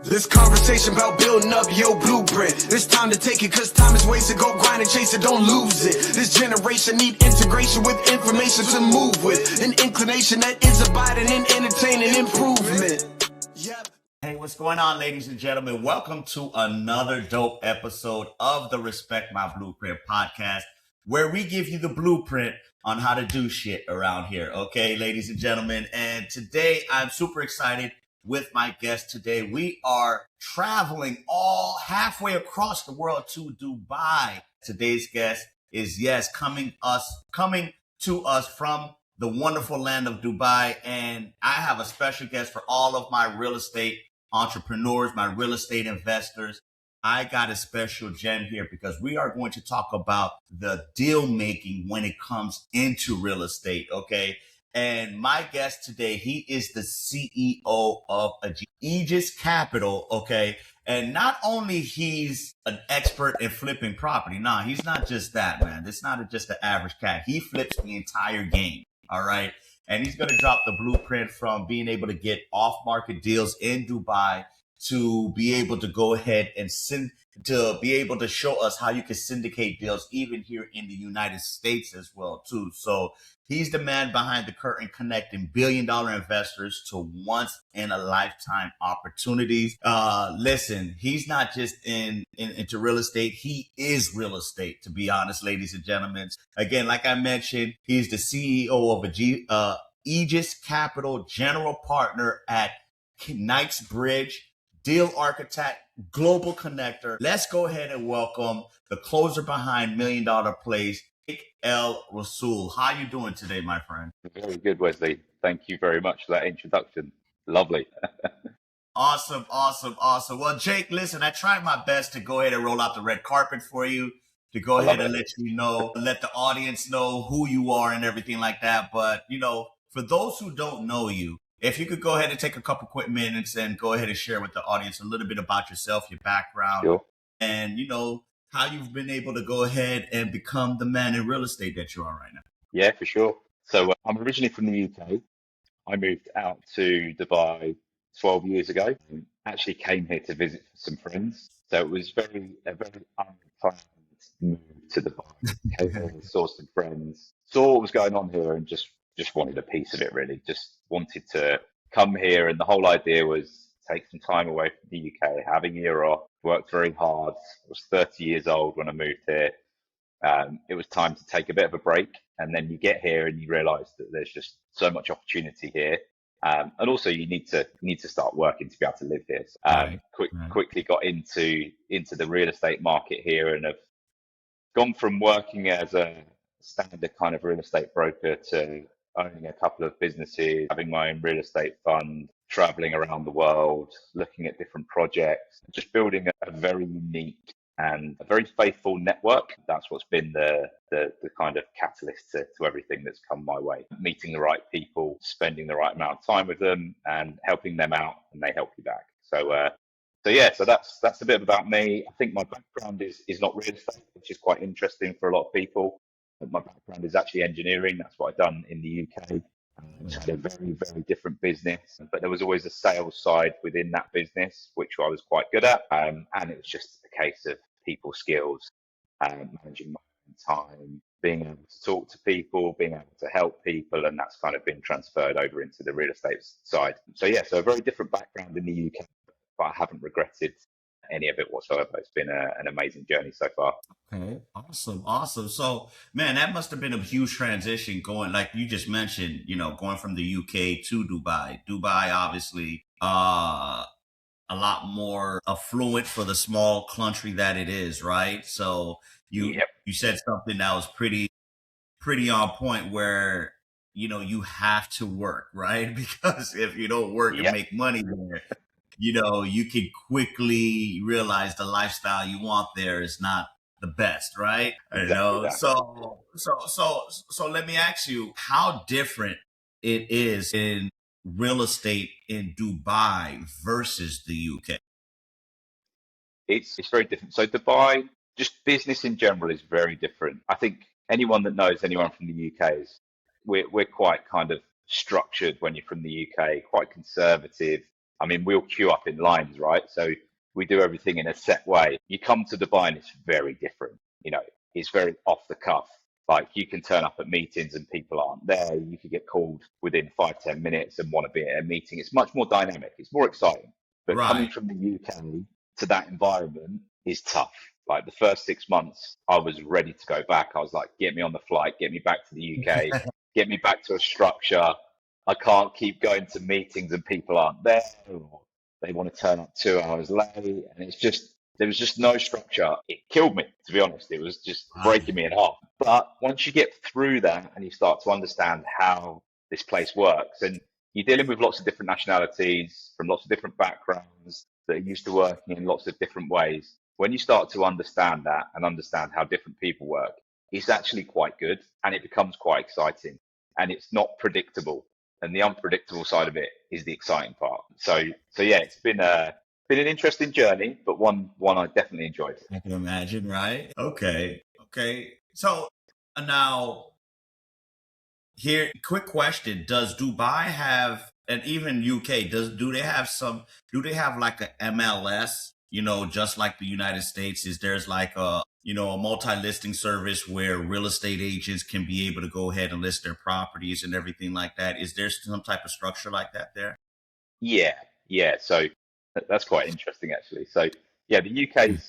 This conversation about building up your blueprint. It's time to take it, cause time is wasted. Go grind and chase it, don't lose it. This generation need integration with information to move with. An inclination that is abiding in entertaining improvement. Yep. Hey, what's going on, ladies and gentlemen? Welcome to another dope episode of the Respect My Blueprint podcast, where we give you the blueprint on how to do shit around here. Okay, ladies and gentlemen. And today I'm super excited with my guest today. We are traveling all halfway across the world to Dubai. Today's guest is, coming to us from the wonderful land of Dubai. And I have a special guest for all of my real estate entrepreneurs, my real estate investors. I got a special gem here because we are going to talk about the deal making when it comes into real estate. Okay. And my guest today, he is the CEO of Aegis Capital, okay? And not only he's an expert in flipping property, he's not just that, man. It's not just the average cat. He flips the entire game, all right? And he's going to drop the blueprint from being able to get off-market deals in Dubai to be able to go ahead and to be able to show us how you can syndicate deals even here in the United States as well, too. So he's the man behind the curtain connecting billion-dollar investors to once-in-a-lifetime opportunities. Listen, he's not just into real estate. He is real estate, to be honest, ladies and gentlemen. Again, like I mentioned, he's the CEO of Aegis Capital, general partner at Knightsbridge, deal architect, global connector. Let's go ahead and welcome the closer behind $1 Million Plays, Jake El-Rasoul. How you doing today, my friend? Very good, Wesley. Thank you very much for that introduction. Lovely. Awesome. Well, Jake, listen, I tried my best to go ahead and roll out the red carpet for you, to go ahead and let you know, let the audience know who you are and everything like that. But, for those who don't know you, if you could go ahead and take a couple quick minutes and go ahead and share with the audience a little bit about yourself, your background, sure. And, how you've been able to go ahead and become the man in real estate that you are right now. Yeah, for sure. So I'm originally from the UK. I moved out to Dubai 12 years ago. Actually came here to visit some friends. So it was a very unplanned move to Dubai. Came here and saw some friends, saw what was going on here and just wanted a piece of it, really. Just wanted to come here. And the whole idea was take some time away from the UK, having a year off, worked very hard. I was 30 years old when I moved here. It was time to take a bit of a break. And then you get here and you realize that there's just so much opportunity here. And also you need to start working to be able to live here. Quickly got into the real estate market here and have gone from working as a standard kind of real estate broker to owning a couple of businesses, having my own real estate fund, traveling around the world, looking at different projects, just building a very unique and a very faithful network. That's what's been the kind of catalyst to everything that's come my way. Meeting the right people, spending the right amount of time with them and helping them out, and they help you back. So that's a bit about me. I think my background is not real estate, which is quite interesting for a lot of people. My background is actually engineering. That's what I've done in the UK. Which had a very, very different business, but there was always a sales side within that business, which I was quite good at. And it was just a case of people skills, managing my own time, being able to talk to people, being able to help people. And that's kind of been transferred over into the real estate side. So a very different background in the UK, but I haven't regretted any of it whatsoever. It's been an amazing journey so far. Okay, awesome. So, man, that must have been a huge transition going, like you just mentioned, going from the UK to Dubai. Dubai, obviously, a lot more affluent for the small country that it is, right? So you said something that was pretty on point where, you have to work, right? Because if you don't work and make money there, you can quickly realize the lifestyle you want there is not the best, right? Exactly. So let me ask you how different it is in real estate in Dubai versus the UK. It's very different. So Dubai, just business in general, is very different. I think anyone that knows anyone from the UK is we're quite kind of structured when you're from the UK, quite conservative. I mean, we'll queue up in lines, right? So we do everything in a set way. You come to Dubai and it's very different. You know, it's very off the cuff. Like you can turn up at meetings and people aren't there. You could get called within 5, 10 minutes and want to be at a meeting. It's much more dynamic. It's more exciting. But coming Right. from the UK to that environment is tough. Like the first 6 months, I was ready to go back. I was like, get me on the flight, get me back to the UK, get me back to a structure. I can't keep going to meetings and people aren't there, or they want to turn up 2 hours late. And there was just no structure. It killed me, to be honest. It was just breaking me in half. But once you get through that and you start to understand how this place works, and you're dealing with lots of different nationalities from lots of different backgrounds that are used to working in lots of different ways. When you start to understand that and understand how different people work, it's actually quite good and it becomes quite exciting and it's not predictable. And the unpredictable side of it is the exciting part. So yeah, it's been an interesting journey, but one I definitely enjoyed. I can imagine, right? Okay. Okay. So now here, quick question. Does Dubai have, and even UK, do they have like a MLS, just like the United States? Is there's like a multi-listing service where real estate agents can be able to go ahead and list their properties and everything like that? Is there some type of structure like that there? Yeah, yeah. So that's quite interesting, actually. So yeah, the UK,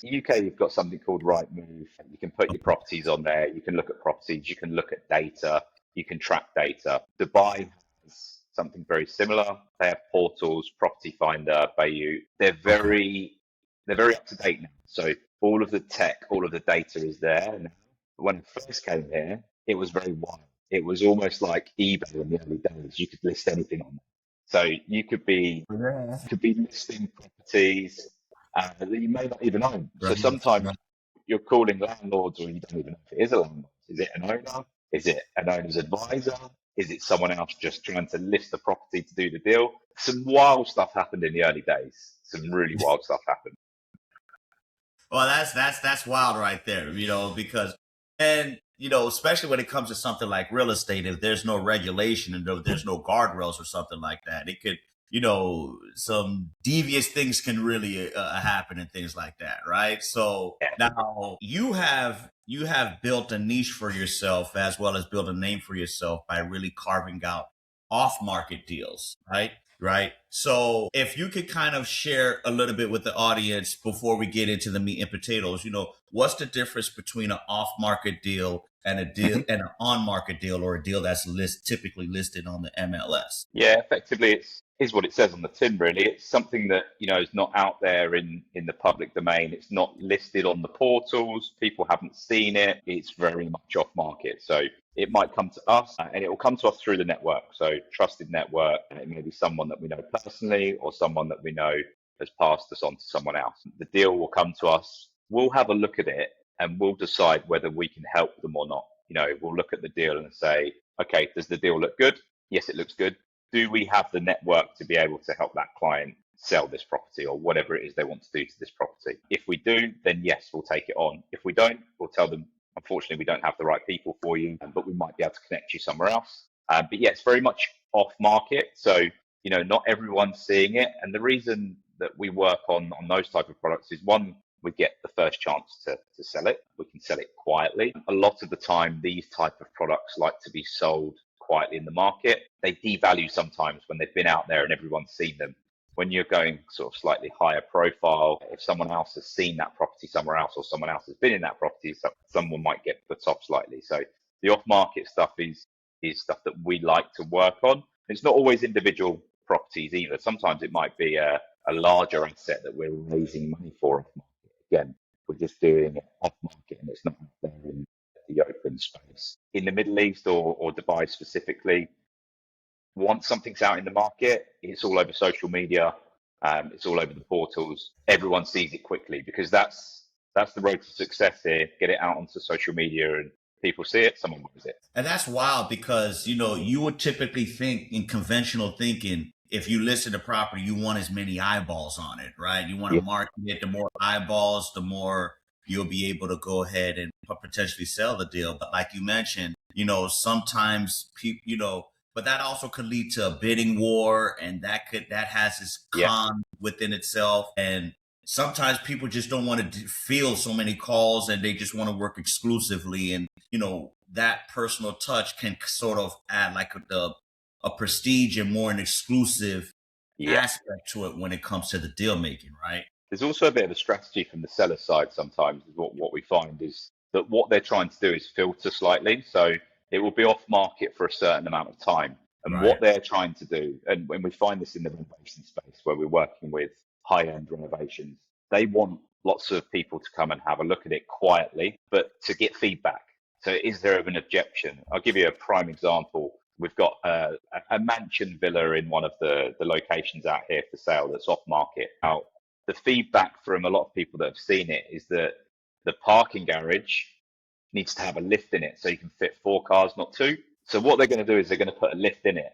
you've got something called Rightmove. You can put your properties on there. You can look at properties. You can look at data. You can track data. Dubai has something very similar. They have portals, Property Finder, Bayou. Okay. They're very up to date now. So all of the tech, all of the data is there now. But when I first came here, it was very wild. It was almost like eBay in the early days. You could list anything on there. So Yeah. could be listing properties that you may not even own. So Right. sometimes Right. you're calling landlords or you don't even know if it is a landlord. Is it an owner? Is it an owner's advisor? Is it someone else just trying to list the property to do the deal? Some wild stuff happened in the early days. Some really wild stuff happened. Well, that's wild right there, because and especially when it comes to something like real estate, if there's no regulation and there's no guardrails or something like that, it could, some devious things can really happen and things like that, right? So Yeah, now you have built a niche for yourself as well as built a name for yourself by really carving out off market deals, right? Right. So if you could kind of share a little bit with the audience before we get into the meat and potatoes, what's the difference between an off market deal and a deal and an on market deal, or a deal that's typically listed on the MLS? yeah. Effectively, it's is what it says on the tin. Really, it's something that is not out there in the public domain. It's not listed on the portals. People haven't seen it. It's very much off market. So it might come to us, and it will come to us through the network. So trusted network. It may be someone that we know personally, or someone that we know has passed us on to someone else. The deal will come to us. We'll have a look at it, and we'll decide whether we can help them or not. We'll look at the deal and say, okay, does the deal look good? Yes, it looks good. Do we have the network to be able to help that client sell this property or whatever it is they want to do to this property? If we do, then yes, we'll take it on. If we don't, we'll tell them, unfortunately, we don't have the right people for you, but we might be able to connect you somewhere else. But yeah, it's very much off market. So, not everyone's seeing it. And the reason that we work on those type of products is, one, we get the first chance to sell it. We can sell it quietly. A lot of the time, these type of products like to be sold quietly in the market. They devalue sometimes when they've been out there and everyone's seen them. When you're going sort of slightly higher profile, if someone else has seen that property somewhere else, or someone else has been in that property, someone might get put off slightly. So the off-market stuff is stuff that we like to work on. It's not always individual properties either. Sometimes it might be a larger asset that we're raising money for off-market. Again, we're just doing it off-market and it's not out there in the open space. In the Middle East or Dubai specifically, once something's out in the market, it's all over social media, it's all over the portals. Everyone sees it quickly because that's the road to success here. Get it out onto social media and people see it, someone buys it. And that's wild because, you would typically think in conventional thinking, if you list a property, you want as many eyeballs on it, right? You want to Yeah, market it. The more eyeballs, the more you'll be able to go ahead and potentially sell the deal. But like you mentioned, sometimes people, but that also could lead to a bidding war, and that has its con within itself. And sometimes people just don't want to feel so many calls, and they just want to work exclusively. And that personal touch can sort of add like a prestige and more an exclusive aspect to it when it comes to the deal making, right? There's also a bit of a strategy from the seller side sometimes. What we find is that what they're trying to do is filter slightly. So it will be off market for a certain amount of time. And what they're trying to do, and when we find this in the renovation space where we're working with high-end renovations, they want lots of people to come and have a look at it quietly, but to get feedback. So is there an objection? I'll give you a prime example. We've got a mansion villa in one of the locations out here for sale that's off market. Now, the feedback from a lot of people that have seen it is that the parking garage needs to have a lift in it so you can fit 4 cars, not 2. So what they're going to do is they're going to put a lift in it.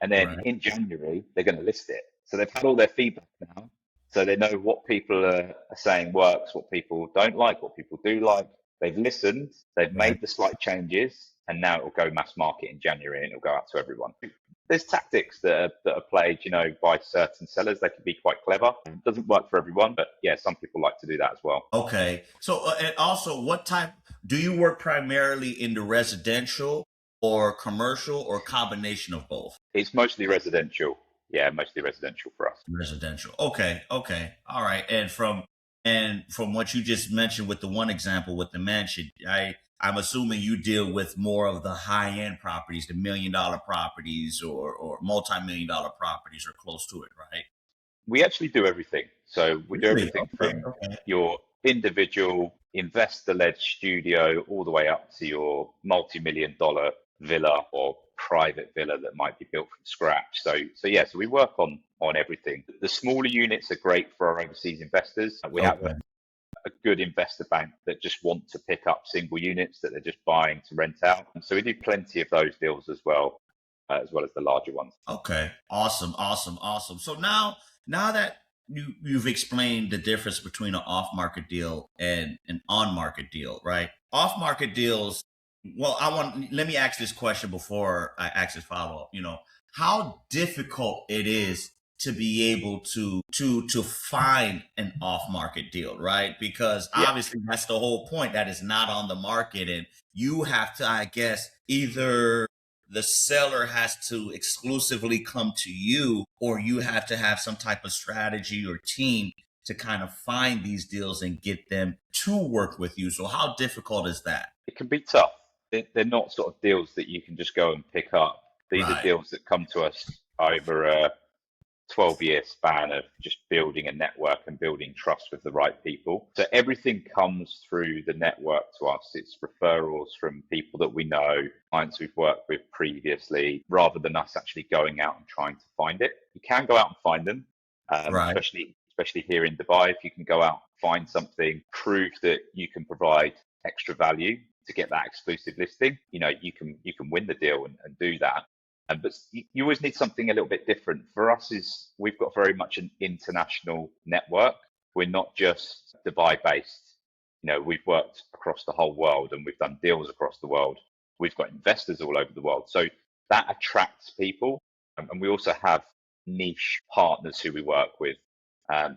And then in January, they're going to list it. So they've had all their feedback now. So they know what people are saying works, what people don't like, what people do like. They've listened, they've made the slight changes, and now it will go mass market in January and it'll go out to everyone. There's tactics that are played, by certain sellers. They can be quite clever. It doesn't work for everyone, but yeah, some people like to do that as well. Okay. So, and also, what type do you work primarily in the residential or commercial or combination of both? It's mostly residential. Yeah, mostly residential for us. Residential. Okay. All right. And from what you just mentioned with the one example with the mansion, I'm assuming you deal with more of the high-end properties, the $1 million properties or multi-million-dollar properties or close to it, right? We actually do everything. So we do everything from your individual investor-led studio all the way up to your multi-million-dollar villa or private villa that might be built from scratch. So we work on everything. The smaller units are great for our overseas investors. We have a good investor bank that just want to pick up single units that they're just buying to rent out. And so we do plenty of those deals as well as the larger ones. Okay. Awesome. So now that you've explained the difference between an off-market deal and an on-market deal, right? Off-market deals, well, let me ask this question before I ask this follow-up. How difficult it is to be able to find an off-market deal, right? Because obviously that's the whole point, that is not on the market, and you have to, I guess, either the seller has to exclusively come to you, or you have to have some type of strategy or team to kind of find these deals and get them to work with you. So how difficult is that? It can be tough. They're not sort of deals that you can just go and pick up. These are deals that come to us over a 12-year span of just building a network and building trust with the right people. So everything comes through the network to us. It's referrals from people that we know, clients we've worked with previously, rather than us actually going out and trying to find it. You can go out and find them, especially here in Dubai. If you can go out, find something, prove that you can provide extra value to get that exclusive listing, you can win the deal and do that. But you always need something a little bit different. For us, we've got very much an international network. We're not just Dubai based. We've worked across the whole world and we've done deals across the world. We've got investors all over the world. So that attracts people. And we also have niche partners who we work with.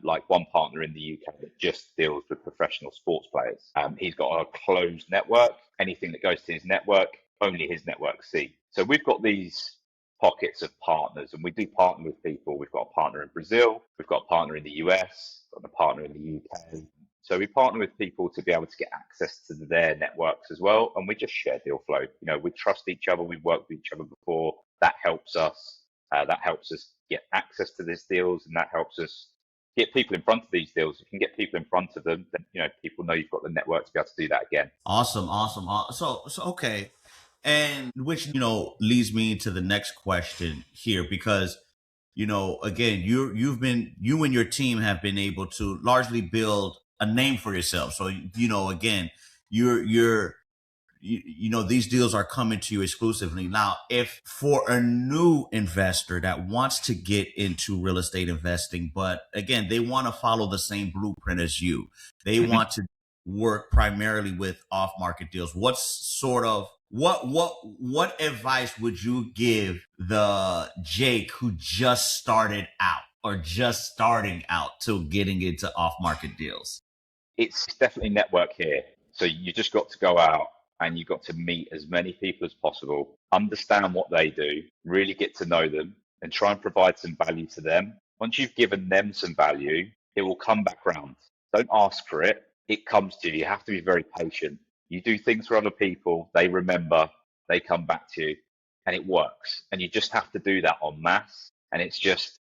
Like one partner in the UK that just deals with professional sports players. He's got a closed network. Anything that goes to his network, only his network see. So we've got these pockets of partners, and we do partner with people. We've got a partner in Brazil, we've got a partner in the US, we've got a partner in the UK. So we partner with people to be able to get access to their networks as well, and we just share deal flow. We trust each other. We've worked with each other before. That helps us. That helps us get access to these deals, and that helps us get people in front of these deals. If you can get people in front of them, then people know you've got the network to be able to do that again. Awesome. So okay. And which, leads me to the next question here, because, again, you and your team have been able to largely build a name for yourself. So, again, these deals are coming to you exclusively. Now, if for a new investor that wants to get into real estate investing, but again, they want to follow the same blueprint as you, they want to work primarily with off-market deals, what's sort of what advice would you give the Jake who just started out or just starting out to getting into off market deals? It's definitely network here. So you just got to go out and you got to meet as many people as possible, understand what they do, really get to know them, and try and provide some value to them. Once you've given them some value, it will come back round. Don't ask for it. It comes to you. You have to be very patient. You do things for other people, they remember, they come back to you, and it works. And you just have to do that en masse. And it's just,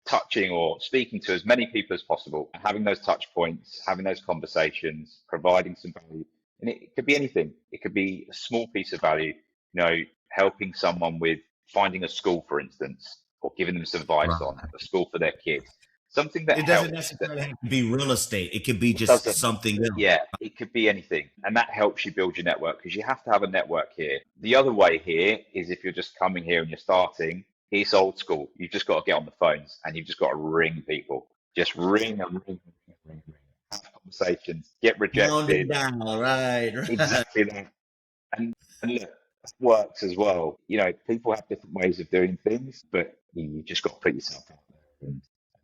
touching or speaking to as many people as possible, having those touch points, having those conversations, providing some value. And it could be anything. It could be a small piece of value, helping someone with finding a school, for instance, or giving them some advice Right. on a school for their kids. Something that It doesn't helps. That necessarily have to be real estate. It could be it just doesn't. something else. Yeah, it could be anything. And that helps you build your network because you have to have a network here. The other way here is if you're just coming here and you're starting, it's old school. You've just got to get on the phones and you've just got to ring people. Just ring and ring. Have conversations, get Pound it rejected. down. Right. Right. Exactly that. And look, that works as well. People have different ways of doing things, but you just got to put yourself out there. And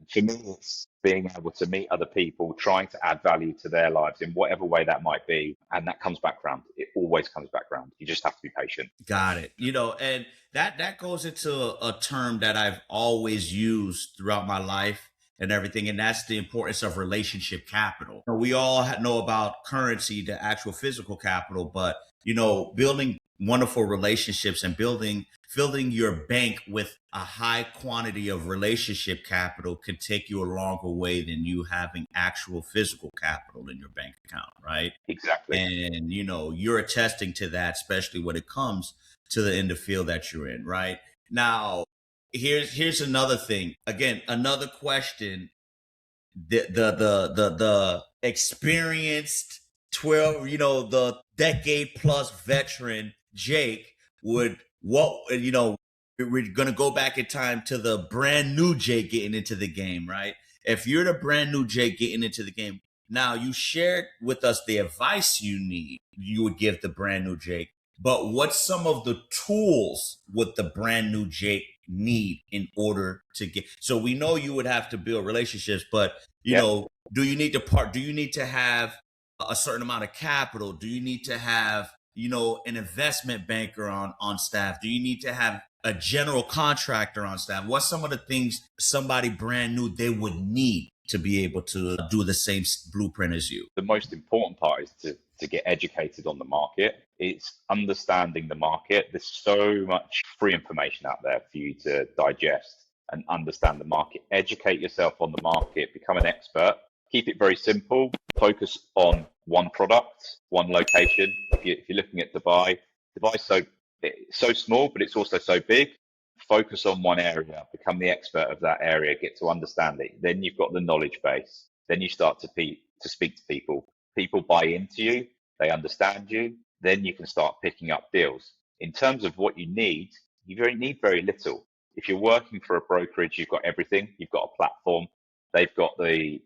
for me, it's being able to meet other people, trying to add value to their lives in whatever way that might be. And that comes back round. It always comes back round. You just have to be patient. Got it. And that goes into a term that I've always used throughout my life and everything, and that's the importance of relationship capital. We all know about currency, the actual physical capital, but building wonderful relationships and filling your bank with a high quantity of relationship capital could take you a longer way than you having actual physical capital in your bank account, right? Exactly. And you're attesting to that, especially when it comes to the end of field that you're in, right? Now, here's another thing. Again, another question. The experienced 12, the decade plus veteran Jake would we're gonna go back in time to the brand new Jake getting into the game, right? If you're the brand new Jake getting into the game, now you shared with us the advice you would give the brand new Jake, but what's some of the tools would the brand new Jake need in order to get? So we know you would have to build relationships, but Yep. do you need to have a certain amount of capital? Do you need to have an investment banker on staff? Do you need to have a general contractor on staff? What's some of the things somebody brand new they would need to be able to do the same blueprint as you? The most important part is to get educated on the market. It's understanding the market. There's so much free information out there for you to digest and understand the market. Educate yourself on the market, become an expert. Keep it very simple. Focus on one product, one location. If you're looking at Dubai's so small, but it's also so big. Focus on one area, become the expert of that area, get to understand it. Then you've got the knowledge base. Then you start to speak to people. People buy into you, they understand you. Then you can start picking up deals. In terms of what you need need very little. If you're working for a brokerage, you've got everything. You've got a platform. They've got the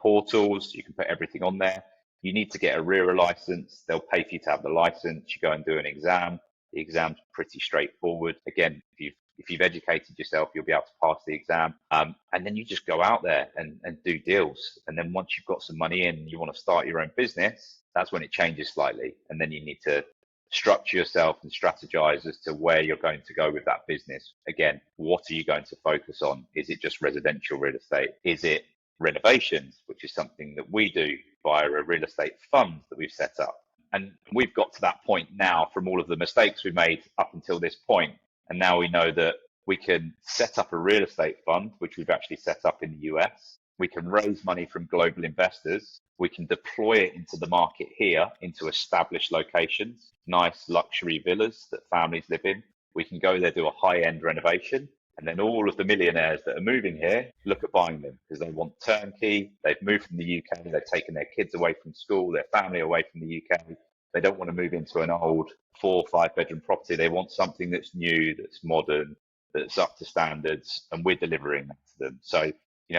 portals. You can put everything on there. You need to get a RERA license. They'll pay for you to have the license. You go and do an exam. The exam's pretty straightforward. Again, if you've educated yourself, you'll be able to pass the exam. And then you just go out there and do deals. And then once you've got some money in and you want to start your own business, that's when it changes slightly. And then you need to structure yourself and strategize as to where you're going to go with that business. Again, what are you going to focus on? Is it just residential real estate? Is it renovations, which is something that we do via a real estate fund that we've set up? And we've got to that point now from all of the mistakes we made up until this point. And now we know that we can set up a real estate fund, which we've actually set up in the US. We can raise money from global investors. We can deploy it into the market here, into established locations, nice luxury villas that families live in. We can go there, do a high-end renovation. And then all of the millionaires that are moving here look at buying them because they want turnkey. They've moved from the UK. They've taken their kids away from school, their family away from the UK. They don't want to move into an old 4 or 5 bedroom property. They want something that's new, that's modern, that's up to standards, and we're delivering that to them. So,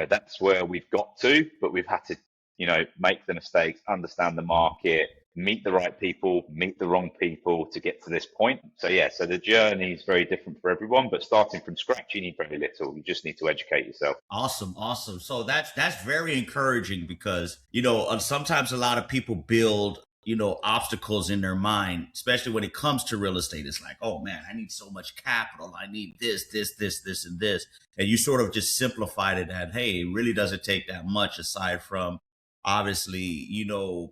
that's where we've got to, but we've had to, make the mistakes, understand the market, meet the right people, meet the wrong people to get to this point. So the journey is very different for everyone, but starting from scratch, you need very little. You just need to educate yourself. Awesome. So that's very encouraging because sometimes a lot of people build obstacles in their mind, especially when it comes to real estate. It's like, oh man, I need so much capital. I need this, and this. And you sort of just simplified it that, hey, it really doesn't take that much aside from obviously,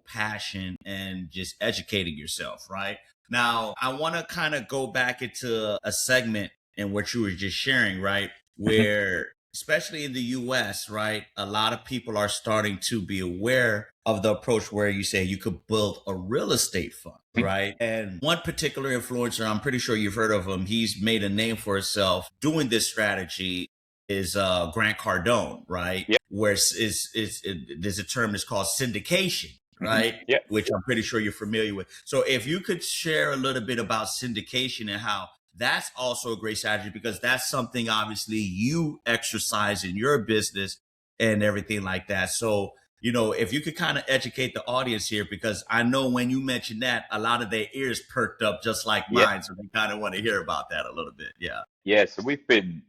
passion and just educating yourself, right? Now, I want to kind of go back into a segment in what you were just sharing, right? Where especially in the US, right? A lot of people are starting to be aware of the approach where you say you could build a real estate fund, right? And one particular influencer, I'm pretty sure you've heard of him, he's made a name for himself doing this strategy is Grant Cardone, right? Yep. Where there's a term that's called syndication, right? Yep. Which I'm pretty sure you're familiar with. So if you could share a little bit about syndication and how that's also a great strategy, because that's something obviously you exercise in your business and everything like that. So, if you could kind of educate the audience here, because I know when you mentioned that, a lot of their ears perked up just like mine. So they kind of want to hear about that a little bit. Yeah. Yeah. So we've been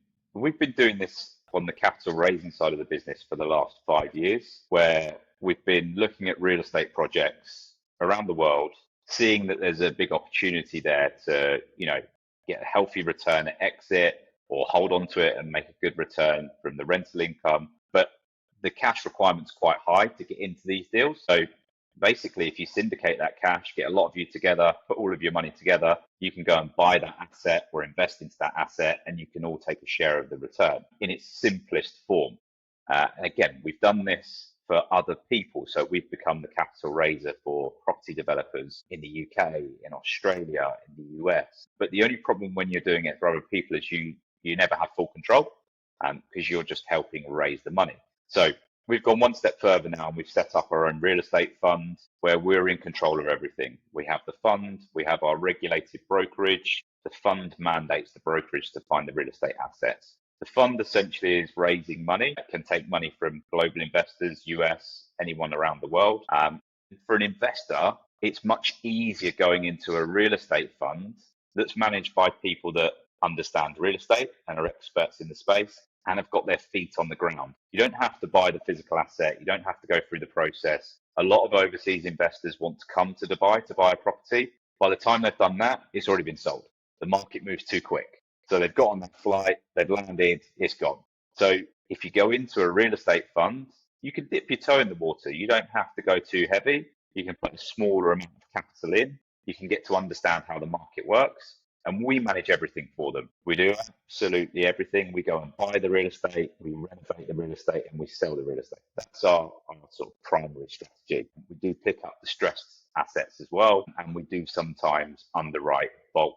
doing this on the capital raising side of the business for the last 5 years, where we've been looking at real estate projects around the world, seeing that there's a big opportunity there to, get a healthy return at exit or hold on to it and make a good return from the rental income. But the cash requirement's quite high to get into these deals. So basically, if you syndicate that cash, get a lot of you together, put all of your money together, you can go and buy that asset or invest into that asset, and you can all take a share of the return in its simplest form. And again, we've done this for other people. So we've become the capital raiser for property developers in the UK, in Australia, in the US. But the only problem when you're doing it for other people is you never have full control because you're just helping raise the money. So we've gone one step further now, and we've set up our own real estate fund where we're in control of everything. We have the fund, we have our regulated brokerage. The fund mandates the brokerage to find the real estate assets. The fund essentially is raising money. It can take money from global investors, US, anyone around the world. For an investor, it's much easier going into a real estate fund that's managed by people that understand real estate and are experts in the space and have got their feet on the ground. You don't have to buy the physical asset. You don't have to go through the process. A lot of overseas investors want to come to Dubai to buy a property. By the time they've done that, it's already been sold. The market moves too quick. So they've got on that flight, they've landed, it's gone. So if you go into a real estate fund, you can dip your toe in the water. You don't have to go too heavy. You can put a smaller amount of capital in. You can get to understand how the market works. And we manage everything for them. We do absolutely everything. We go and buy the real estate, we renovate the real estate, and we sell the real estate. That's our sort of primary strategy. We do pick up the stressed assets as well. And we do sometimes underwrite bulk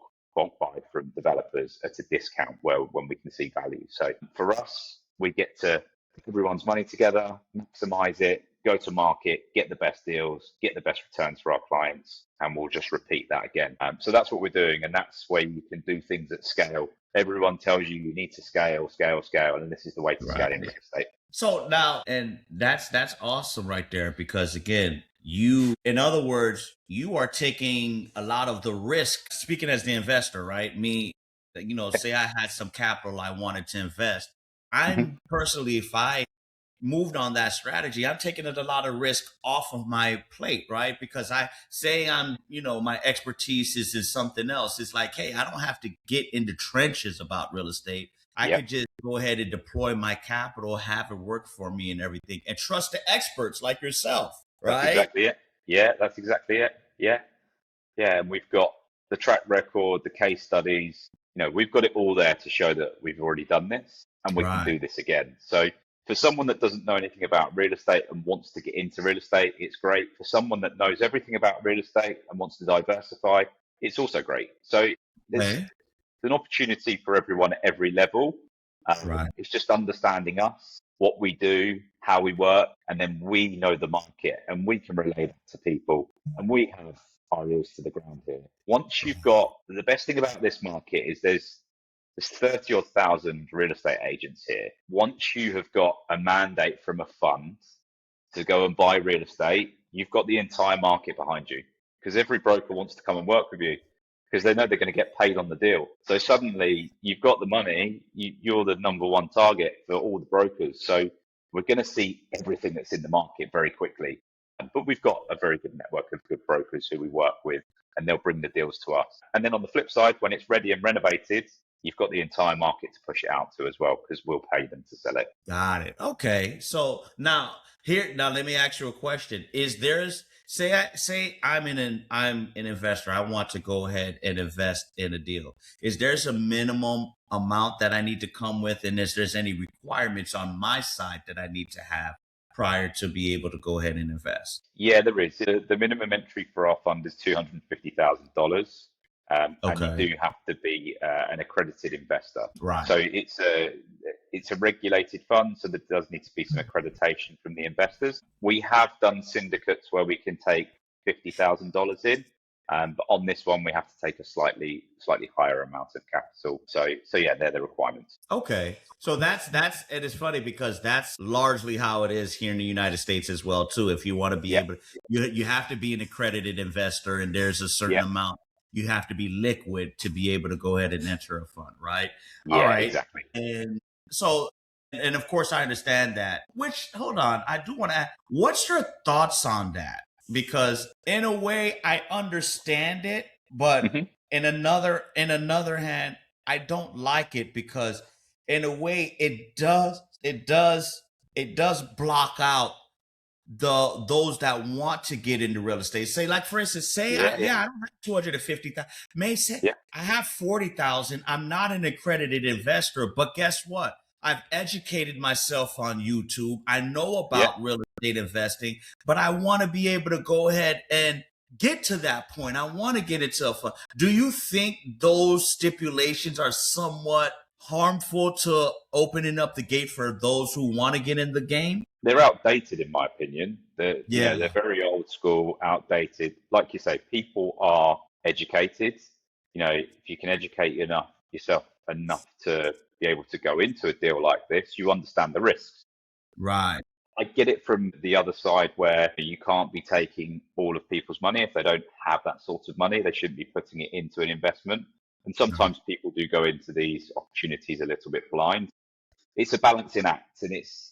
buy from developers at a discount when we can see value. So for us, we get to put everyone's money together, maximize it, go to market, get the best deals, get the best returns for our clients, and we'll just repeat that again. So that's what we're doing, and that's where you can do things at scale. Everyone tells you need to scale, and this is the way to scale in real estate. So now, and that's awesome right there, because again, in other words, you are taking a lot of the risk, speaking as the investor, right? Me, say I had some capital I wanted to invest. I'm personally, if I moved on that strategy, I'm taking a lot of risk off of my plate, right? Because my expertise is in something else. It's like, hey, I don't have to get in the trenches about real estate. I could just go ahead and deploy my capital, have it work for me and everything, and trust the experts like yourself. Right? That's exactly it. Yeah, that's exactly it. Yeah. And we've got the track record, the case studies. We've got it all there to show that we've already done this and we can do this again. So for someone that doesn't know anything about real estate and wants to get into real estate, it's great. For someone that knows everything about real estate and wants to diversify, it's also great. So there's an opportunity for everyone at every level. It's just understanding us, what we do, how we work, and then we know the market and we can relay that to people, and we have our ears to the ground here. Once you've got, the best thing about this market is there's 30 or 1,000 real estate agents here. Once you have got a mandate from a fund to go and buy real estate, you've got the entire market behind you, because every broker wants to come and work with you because they know they're going to get paid on the deal. So suddenly you've got the money, you're the number one target for all the brokers. So we're going to see everything that's in the market very quickly. But we've got a very good network of good brokers who we work with, and they'll bring the deals to us. And then on the flip side, when it's ready and renovated, you've got the entire market to push it out to as well, because we'll pay them to sell it. Got it. Okay. So now let me ask you a question. Is there's say I'm an investor. I want to go ahead and invest in a deal. Is there's a minimum amount that I need to come with, and is there's any requirements on my side that I need to have prior to be able to go ahead and invest? Yeah, there is. The minimum entry for our fund is $250,000. And you do have to be an accredited investor. Right. So it's a regulated fund, so there does need to be some accreditation from the investors. We have done syndicates where we can take $50,000 in, but on this one we have to take a slightly higher amount of capital. So yeah, they're the requirements. Okay. So that's it is funny because that's largely how it is here in the United States as well too. If you want to be able, you have to be an accredited investor, and there's a certain amount you have to be liquid to be able to go ahead and enter a fund, right? Yeah, all right. Exactly. And so, and of course I understand that, which, hold on, I do want to ask, what's your thoughts on that? Because in a way I understand it, but in another hand, I don't like it, because in a way it does block out those that want to get into real estate. Say, like, for instance, I don't have 250,000. May say I have 40,000. I'm not an accredited investor, but guess what? I've educated myself on YouTube. I know about real estate investing, but I want to be able to go ahead and get to that point. I want to get into a fund. Do you think those stipulations are somewhat harmful to opening up the gate for those who want to get in the game? They're outdated, in my opinion. They're very old school, outdated. Like you say, people are educated. If you can educate yourself enough to be able to go into a deal like this, you understand the risks. Right. I get it from the other side, where you can't be taking all of people's money. If they don't have that sort of money, they shouldn't be putting it into an investment. And sometimes people do go into these opportunities a little bit blind. It's a balancing act, and it's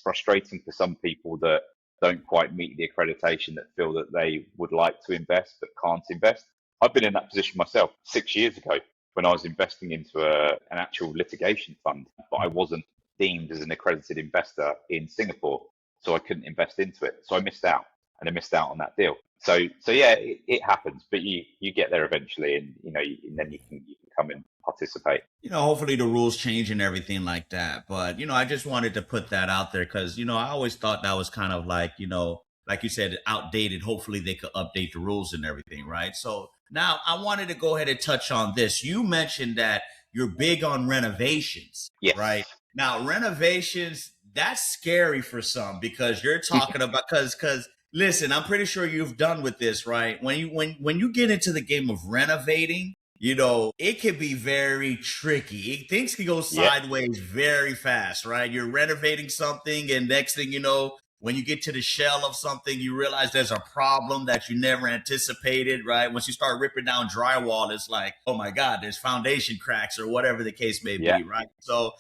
frustrating for some people that don't quite meet the accreditation, that feel that they would like to invest but can't invest. I've been in that position myself 6 years ago when I was investing into an actual litigation fund, but I wasn't deemed as an accredited investor in Singapore, so I couldn't invest into it. So I missed out, and I missed out on that deal. So yeah, it happens, but you get there eventually, and then you can come and participate. Hopefully the rules change and everything like that. But I just wanted to put that out there because I always thought that was kind of like like you said, outdated. Hopefully they could update the rules and everything, right? So now I wanted to go ahead and touch on this. You mentioned that you're big on renovations, right? Now renovations, that's scary for some, because you're talking about because. Listen, I'm pretty sure you've done with this, right? When you get into the game of renovating, it can be very tricky. Things can go sideways very fast, right? You're renovating something, and next thing you know, when you get to the shell of something, you realize there's a problem that you never anticipated, right? Once you start ripping down drywall, it's like, oh my God, there's foundation cracks or whatever the case may be, right? So,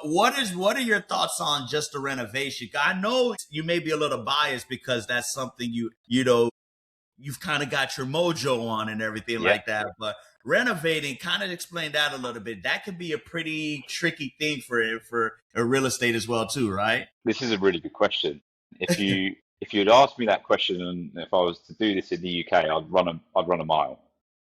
what are your thoughts on just the renovation? I know you may be a little biased because that's something you've kind of got your mojo on and everything like that. But renovating, kind of explain that a little bit. That could be a pretty tricky thing for a real estate as well too, right? This is a really good question. If you'd asked me that question, and if I was to do this in the UK, I'd run a mile.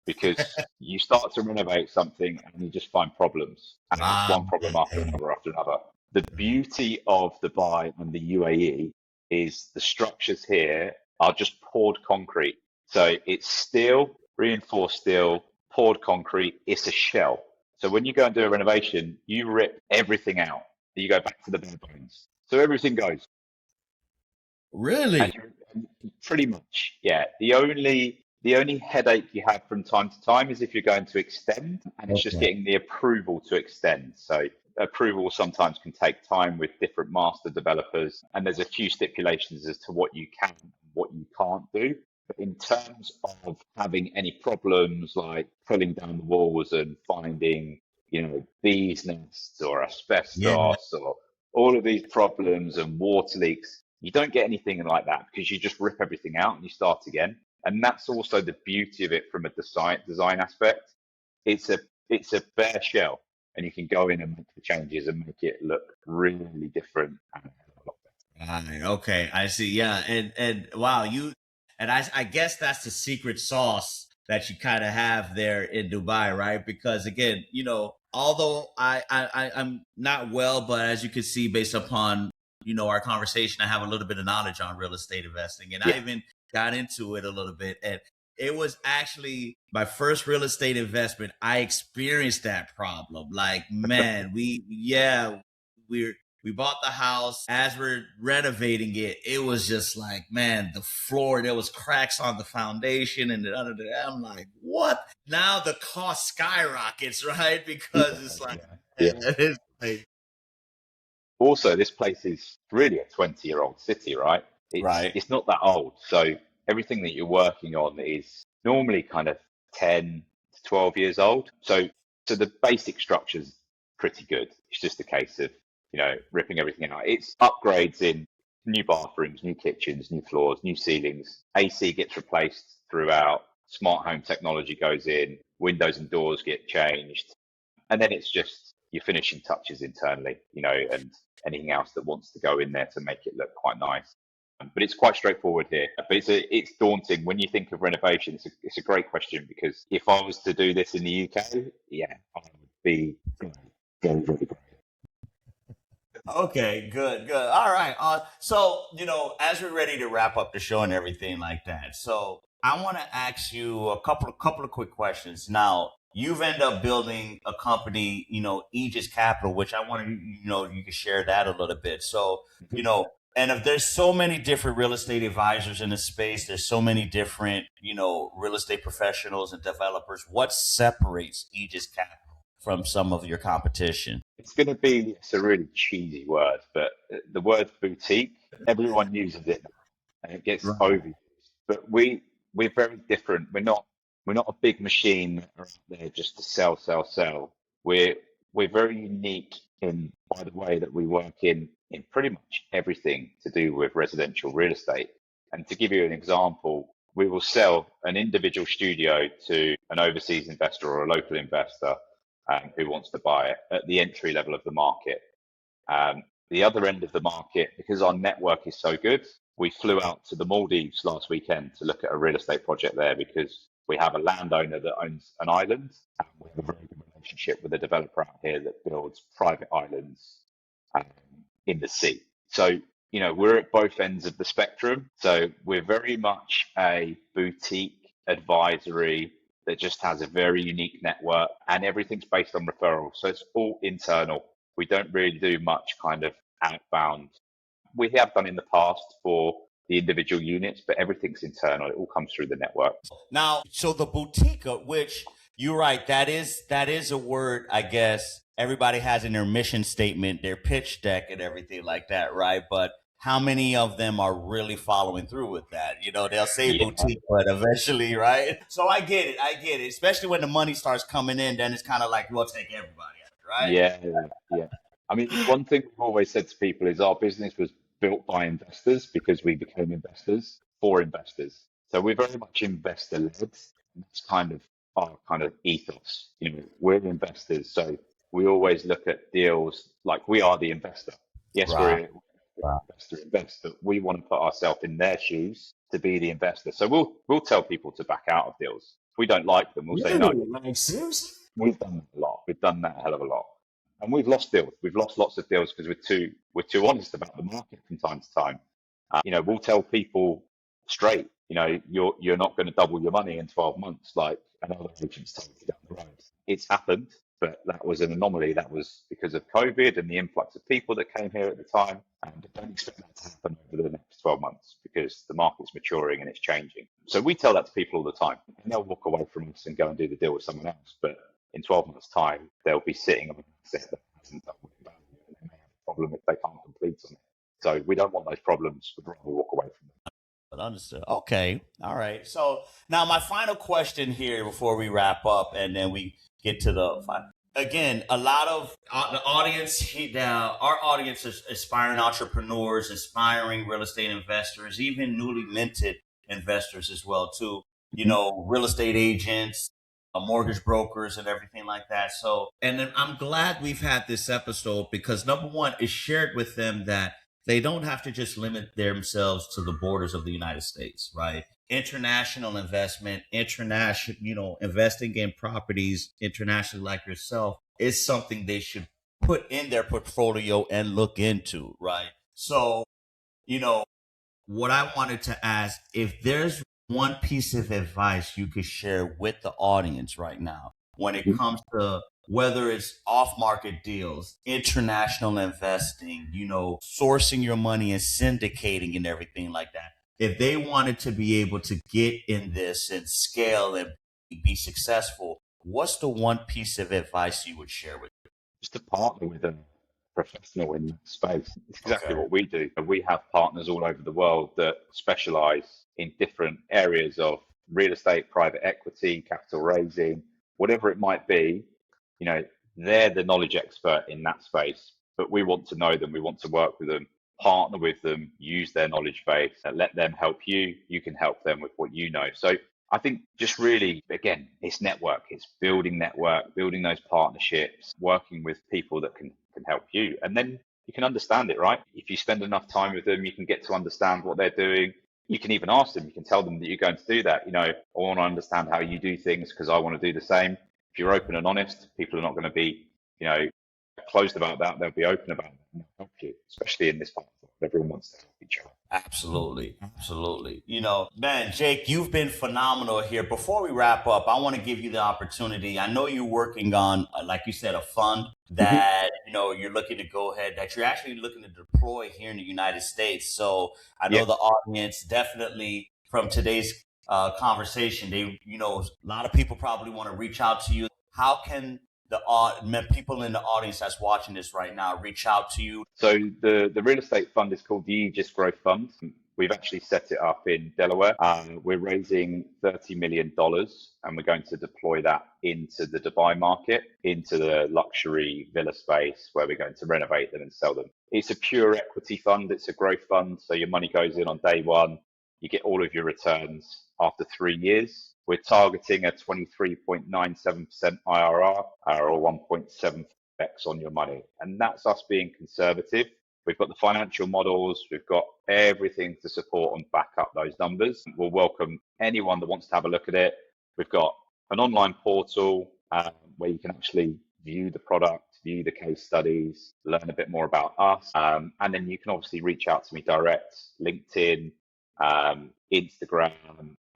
Because you start to renovate something and you just find problems, and it's one problem after another after another. The beauty of Dubai and the UAE is the structures here are just poured concrete. So it's steel, reinforced steel, poured concrete. It's a shell. So when you go and do a renovation, you rip everything out. You go back to the bare bones. So everything goes. Really? Pretty much, yeah. The only headache you have from time to time is if you're going to extend, and it's just getting the approval to extend. So approval sometimes can take time with different master developers, and there's a few stipulations as to what you can and what you can't do. But in terms of having any problems like pulling down the walls and finding, bees nests or Yeah. asbestos or all of these problems and water leaks, you don't get anything like that because you just rip everything out and you start again. And that's also the beauty of it from a design aspect. It's a bare shell, and you can go in and make the changes and make it look really different and a lot better. Right, okay, I see. Yeah, and wow, and I guess that's the secret sauce that you kind of have there in Dubai, right? Because again, although I'm not well, but as you can see, based upon our conversation, I have a little bit of knowledge on real estate investing, and I Yeah. even got into it a little bit, and it was actually my first real estate investment. I experienced that problem. Like, man, we bought the house. As we're renovating it, it was just like, man, the floor, there was cracks on the foundation and I'm like, what? Now the cost skyrockets, right? Because it's like, Yeah. it's like, Also, this place is really a 20-year-old city, right? It's right. it's not that old. So everything that you're working on is normally kind of 10 to 12 years old. So the basic structure's pretty good. It's just a case of, ripping everything out. It's upgrades in new bathrooms, new kitchens, new floors, new ceilings. AC gets replaced throughout. Smart home technology goes in. Windows and doors get changed. And then it's just your finishing touches internally, and anything else that wants to go in there to make it look quite nice. But it's quite straightforward here. But it's daunting when you think of renovation. It's a great question, because if I was to do this in the UK, yeah, I would be very, very great. Okay, good, good. All right. So, as we're ready to wrap up the show and everything like that, so I want to ask you a couple of quick questions. Now, you've ended up building a company, Aegis Capital, which I want to, you can share that a little bit. So, and if there's so many different real estate advisors in the space, there's so many different, real estate professionals and developers. What separates Aegis Capital from some of your competition? It's a really cheesy word, but the word boutique, everyone uses it and it gets Right. overused. But we're very different. We're not a big machine out there just to sell, sell, sell. We're very unique in by the way that we work in pretty much everything to do with residential real estate. And to give you an example, we will sell an individual studio to an overseas investor or a local investor who wants to buy it at the entry level of the market. The other end of the market, because our network is so good, we flew out to the Maldives last weekend to look at a real estate project there, because we have a landowner that owns an island, and we have a very good relationship with a developer out here that builds private islands um, in the sea. So, we're at both ends of the spectrum. So we're very much a boutique advisory that just has a very unique network, and everything's based on referrals. So it's all internal. We don't really do much kind of outbound. We have done in the past for the individual units, but everything's internal. It all comes through the network. Now, so the boutique, which you're right, that is a word, I guess everybody has in their mission statement, their pitch deck, and everything like that, right? But how many of them are really following through with that? They'll say Yeah, boutique, but eventually, right? So I get it. Especially when the money starts coming in, then it's kind of like we'll take everybody out, right? yeah, yeah. I mean, one thing we've always said to people is our business was built by investors because we became investors for investors. So we're very much investor led. That's kind of our kind of ethos. We're investors, so we always look at deals like we are the investor. Yes, Right. we're an investor invest, but we want to put ourselves in their shoes to be the investor. So we'll tell people to back out of deals. If we don't like them, we'll say no. Really? Like, seriously? We've done that a lot. We've done that a hell of a lot, and we've lost deals. We've lost lots of deals because we're too honest about the market from time to time. We'll tell people straight. You're not going to double your money in 12 months like another agent's told you down the road. It's happened, but that was an anomaly. That was because of COVID and the influx of people that came here at the time. And don't expect that to happen over the next 12 months because the market's maturing and it's changing. So we tell that to people all the time, and they'll walk away from us and go and do the deal with someone else. But in 12 months' time, they'll be sitting on an asset that hasn't doubled problem if they can't complete on it. So we don't want those problems. We'd rather walk away from them. Understood. Okay. All right. So now my final question here before we wrap up, and then we get to the final. Again, a lot of the audience now, our audience is aspiring entrepreneurs, aspiring real estate investors, even newly minted investors as well too. You know, real estate agents, mortgage brokers, and everything like that. So, and then I'm glad we've had this episode because number one, it shared with them that they don't have to just limit themselves to the borders of the United States, right? International investment, international, you know, investing in properties internationally like yourself is something they should put in their portfolio and look into, right? So, you know, what I wanted to ask, if there's one piece of advice you could share with the audience right now when it comes to whether it's off-market deals, international investing, you know, sourcing your money and syndicating and everything like that. If they wanted to be able to get in this and scale and be successful, what's the one piece of advice you would share with them? Just to partner with a professional in that space. It's exactly what we do. We have partners all over the world that specialize in different areas of real estate, private equity, capital raising, whatever it might be. You know, they're the knowledge expert in that space, but we want to know them. We want to work with them, partner with them, use their knowledge base, and let them help you. You can help them with what you know. So I think just really, again, it's network. It's building network, building those partnerships, working with people that can help you. And then you can understand it, right? If you spend enough time with them, you can get to understand what they're doing. You can even ask them, you can tell them that you're going to do that. You know, I want to understand how you do things because I want to do the same. If you're open and honest, people are not going to be, you know, closed about that. They'll be open about it and they'll help you, especially in this part of the world. Everyone wants to help each other. Absolutely. Absolutely. You know, man, Jake, you've been phenomenal here. Before we wrap up, I want to give you the opportunity. I know you're working on, like you said, a fund that, you know, you're looking to go ahead, that you're actually looking to deploy here in the United States. So I know the audience definitely from today's conversation, they, you know, a lot of people probably want to reach out to you. How can the people in the audience that's watching this right now reach out to you? So the real estate fund is called the Aegis Growth Fund. We've actually set it up in Delaware. We're raising $30 million and we're going to deploy that into the Dubai market, into the luxury villa space where we're going to renovate them and sell them. It's a pure equity fund. It's a growth fund. So your money goes in on day one. You get all of your returns after 3 years. We're targeting a 23.97% IRR or 1.7x on your money. And that's us being conservative. We've got the financial models. We've got everything to support and back up those numbers. We'll welcome anyone that wants to have a look at it. We've got an online portal where you can actually view the product, view the case studies, learn a bit more about us. And then you can obviously reach out to me direct, LinkedIn, Instagram,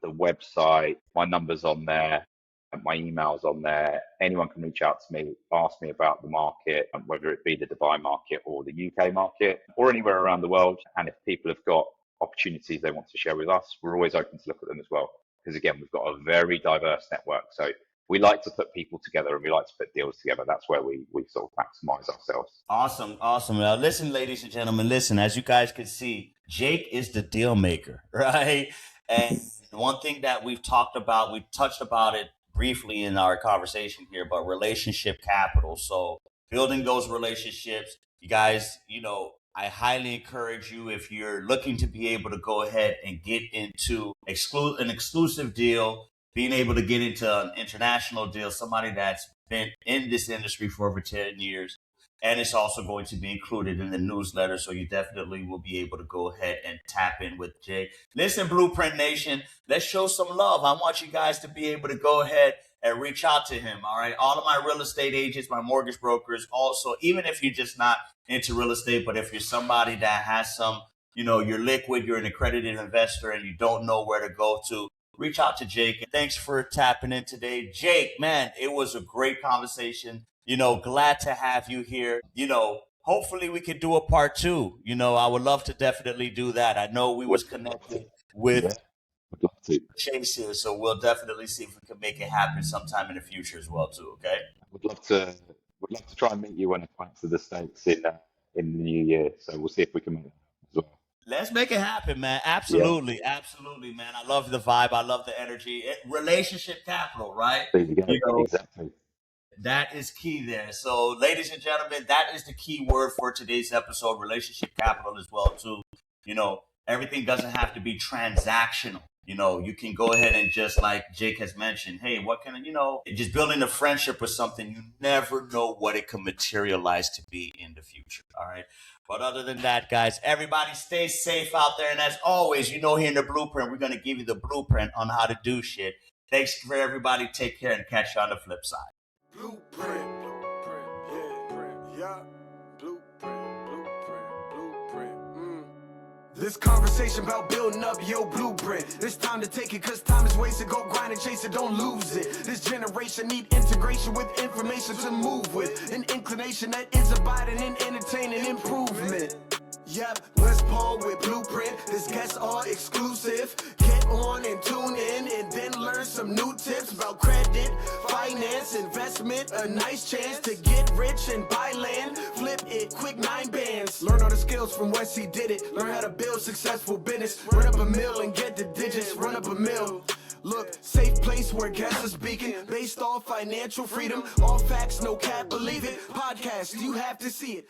the website, my number's on there, and my email's on there. Anyone can reach out to me, ask me about the market, whether it be the Dubai market or the UK market or anywhere around the world. And if people have got opportunities they want to share with us, we're always open to look at them as well. Because again, we've got a very diverse network. So we like to put people together and we like to put deals together. That's where we sort of maximize ourselves. Awesome. Awesome. Now, listen, ladies and gentlemen, listen, as you guys can see, Jake is the deal maker, right? And one thing that we've talked about, we've touched about it briefly in our conversation here, but relationship capital. So building those relationships, you guys, you know, I highly encourage you, if you're looking to be able to go ahead and get into an exclusive deal, being able to get into an international deal, somebody that's been in this industry for over 10 years. And it's also going to be included in the newsletter. So you definitely will be able to go ahead and tap in with Jake. Listen, Blueprint Nation, let's show some love. I want you guys to be able to go ahead and reach out to him. All right. All of my real estate agents, my mortgage brokers, also, even if you're just not into real estate, but if you're somebody that has some, you know, you're liquid, you're an accredited investor and you don't know where to go to, reach out to Jake. And thanks for tapping in today. Jake, man, it was a great conversation. You know, glad to have you here. You know, hopefully we could do a part 2. You know, I would love to definitely do that. I know we was connected with Chase here, so we'll definitely see if we can make it happen sometime in the future as well too. Okay. Would love to try and meet you when I come to the States in in the new year. So we'll see if we can make that as well. Let's make it happen, man. Yeah, Absolutely. Absolutely, man. I love the vibe. I love the energy. Relationship capital, right? there you go. You know, Exactly. that is key there. So, ladies and gentlemen, that is the key word for today's episode, relationship capital as well, too. You know, everything doesn't have to be transactional. You know, you can go ahead and just like Jake has mentioned, hey, what can I, just building a friendship with something, you never know what it can materialize to be in the future. All right. But other than that, guys, everybody stay safe out there. And as always, here in the blueprint, we're going to give you the blueprint on how to do shit. Thanks for everybody. Take care and catch you on the flip side. Blueprint, yeah. Blueprint. This conversation about building up your blueprint. It's time to take it, cause time is wasted. Go grind and chase it, don't lose it. This generation need integration with information to move with. An inclination that is abiding in entertaining improvement. Yep, Wes Paul with Blueprint. This guests are exclusive. Get on and tune in and then learn some new tips about credit, finance, investment. A nice chance to get rich and buy land. Flip it, quick 9 bands. Learn all the skills from Wes, he did it. Learn how to build successful business. Run up a mill and get the digits. Run up a mill. Look, safe place where guests are speaking. Based off financial freedom. All facts, no cap, believe it. Podcast, you have to see it.